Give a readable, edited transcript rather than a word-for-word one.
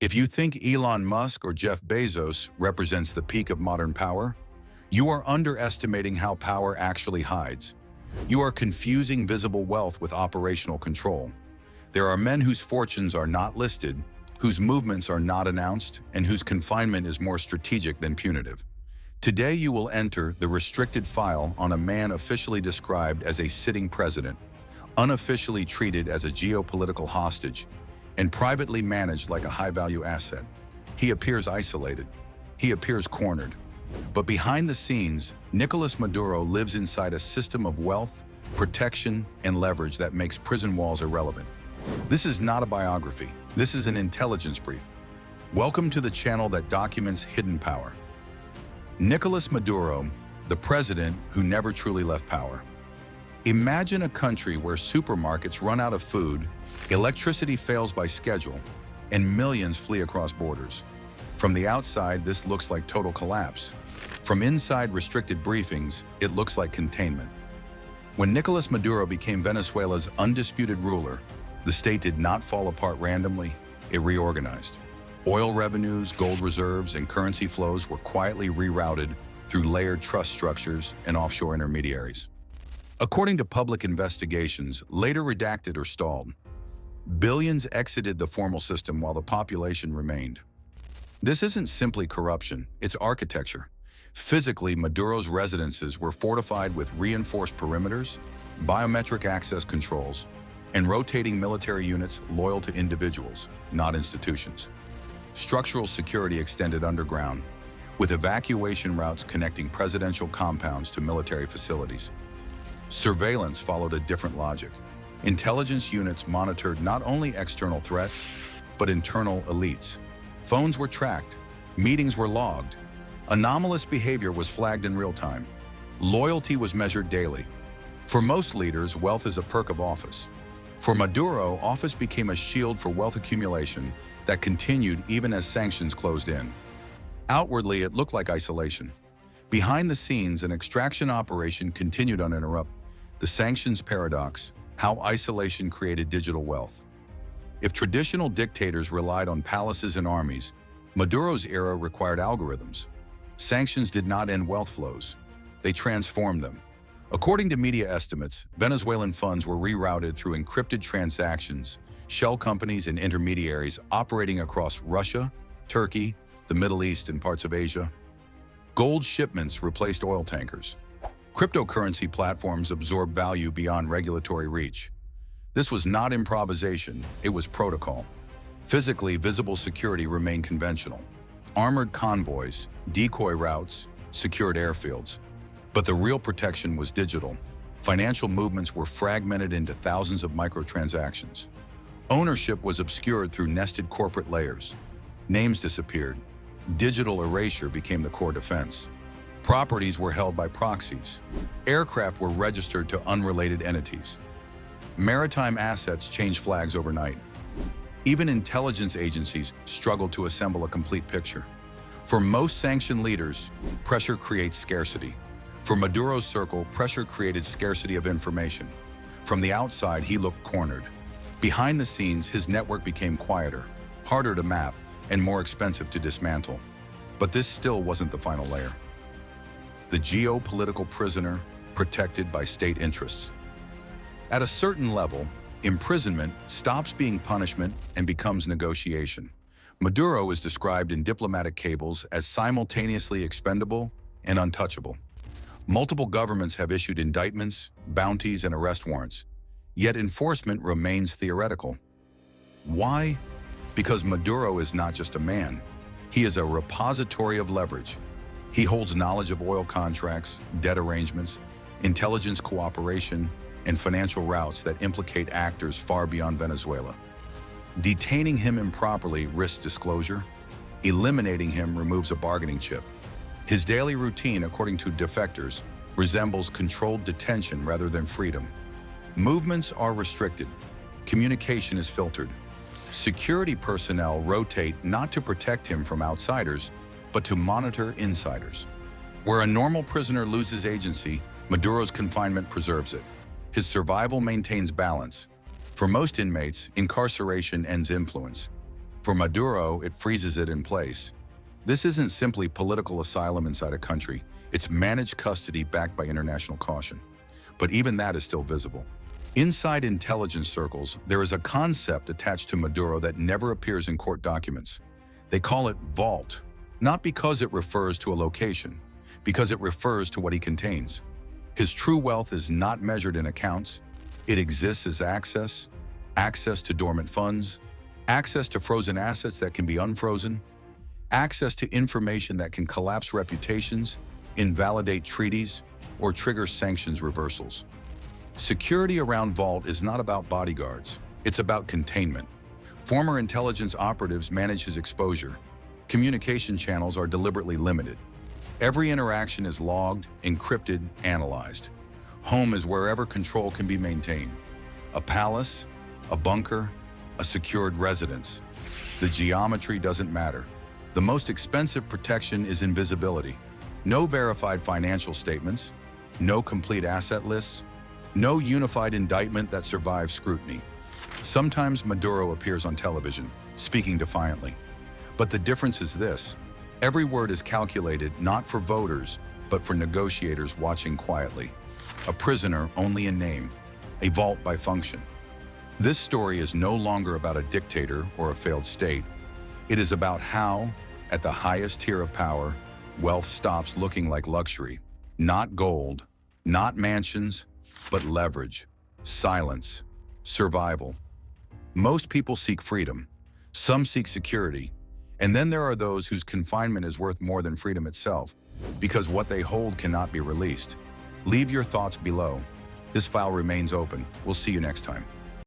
If you think Elon Musk or Jeff Bezos represents the peak of modern power, you are underestimating how power actually hides. You are confusing visible wealth with operational control. There are men whose fortunes are not listed, whose movements are not announced, and whose confinement is more strategic than punitive. Today you will enter the restricted file on a man officially described as a sitting president, unofficially treated as a geopolitical hostage, and privately managed like a high-value asset. He appears isolated. He appears cornered. But behind the scenes, Nicolás Maduro lives inside a system of wealth, protection, and leverage that makes prison walls irrelevant. This is not a biography. This is an intelligence brief. Welcome to the channel that documents hidden power. Nicolás Maduro, the president who never truly left power. Imagine a country where supermarkets run out of food, electricity fails by schedule, and millions flee across borders. From the outside, this looks like total collapse. From inside restricted briefings, it looks like containment. When Nicolás Maduro became Venezuela's undisputed ruler, the state did not fall apart randomly, it reorganized. Oil revenues, gold reserves, and currency flows were quietly rerouted through layered trust structures and offshore intermediaries. According to public investigations, later redacted or stalled, billions exited the formal system while the population remained. This isn't simply corruption, it's architecture. Physically, Maduro's residences were fortified with reinforced perimeters, biometric access controls, and rotating military units loyal to individuals, not institutions. Structural security extended underground, with evacuation routes connecting presidential compounds to military facilities. Surveillance followed a different logic. Intelligence units monitored not only external threats, but internal elites. Phones were tracked, meetings were logged, anomalous behavior was flagged in real time. Loyalty was measured daily. For most leaders, wealth is a perk of office. For Maduro, office became a shield for wealth accumulation that continued even as sanctions closed in. Outwardly, it looked like isolation. Behind the scenes, an extraction operation continued uninterrupted. The sanctions paradox, how isolation created digital wealth. If traditional dictators relied on palaces and armies, Maduro's era required algorithms. Sanctions did not end wealth flows. They transformed them. According to media estimates, Venezuelan funds were rerouted through encrypted transactions, shell companies and intermediaries operating across Russia, Turkey, the Middle East, and parts of Asia. Gold shipments replaced oil tankers. Cryptocurrency platforms absorbed value beyond regulatory reach. This was not improvisation, it was protocol. Physically, visible security remained conventional. Armored convoys, decoy routes, secured airfields. But the real protection was digital. Financial movements were fragmented into thousands of microtransactions. Ownership was obscured through nested corporate layers. Names disappeared. Digital erasure became the core defense. Properties were held by proxies. Aircraft were registered to unrelated entities. Maritime assets changed flags overnight. Even intelligence agencies struggled to assemble a complete picture. For most sanctioned leaders, pressure creates scarcity. For Maduro's circle, pressure created scarcity of information. From the outside, he looked cornered. Behind the scenes, his network became quieter, harder to map, and more expensive to dismantle. But this still wasn't the final layer. The geopolitical prisoner protected by state interests. At a certain level, imprisonment stops being punishment and becomes negotiation. Maduro is described in diplomatic cables as simultaneously expendable and untouchable. Multiple governments have issued indictments, bounties, and arrest warrants, yet enforcement remains theoretical. Why? Because Maduro is not just a man. He is a repository of leverage. He holds knowledge of oil contracts, debt arrangements, intelligence cooperation, and financial routes that implicate actors far beyond Venezuela. Detaining him improperly risks disclosure. Eliminating him removes a bargaining chip. His daily routine, according to defectors, resembles controlled detention rather than freedom. Movements are restricted. Communication is filtered. Security personnel rotate not to protect him from outsiders, but to monitor insiders. Where a normal prisoner loses agency, Maduro's confinement preserves it. His survival maintains balance. For most inmates, incarceration ends influence. For Maduro, it freezes it in place. This isn't simply political asylum inside a country. It's managed custody backed by international caution. But even that is still visible. Inside intelligence circles, there is a concept attached to Maduro that never appears in court documents. They call it vault, not because it refers to a location, because it refers to what he contains. His true wealth is not measured in accounts. It exists as access to dormant funds, access to frozen assets that can be unfrozen, access to information that can collapse reputations, invalidate treaties, or trigger sanctions reversals. Security around Vault is not about bodyguards. It's about containment. Former intelligence operatives manage his exposure. Communication channels are deliberately limited. Every interaction is logged, encrypted, analyzed. Home is wherever control can be maintained. A palace, a bunker, a secured residence. The geometry doesn't matter. The most expensive protection is invisibility. No verified financial statements, no complete asset lists, no unified indictment that survives scrutiny. Sometimes Maduro appears on television, speaking defiantly. But the difference is this: every word is calculated not for voters, but for negotiators watching quietly. A prisoner only in name, a vault by function. This story is no longer about a dictator or a failed state. It is about how, at the highest tier of power, wealth stops looking like luxury. Not gold, not mansions, but leverage, silence, survival. Most people seek freedom. Some seek security. And then there are those whose confinement is worth more than freedom itself, because what they hold cannot be released. Leave your thoughts below. This file remains open. We'll see you next time.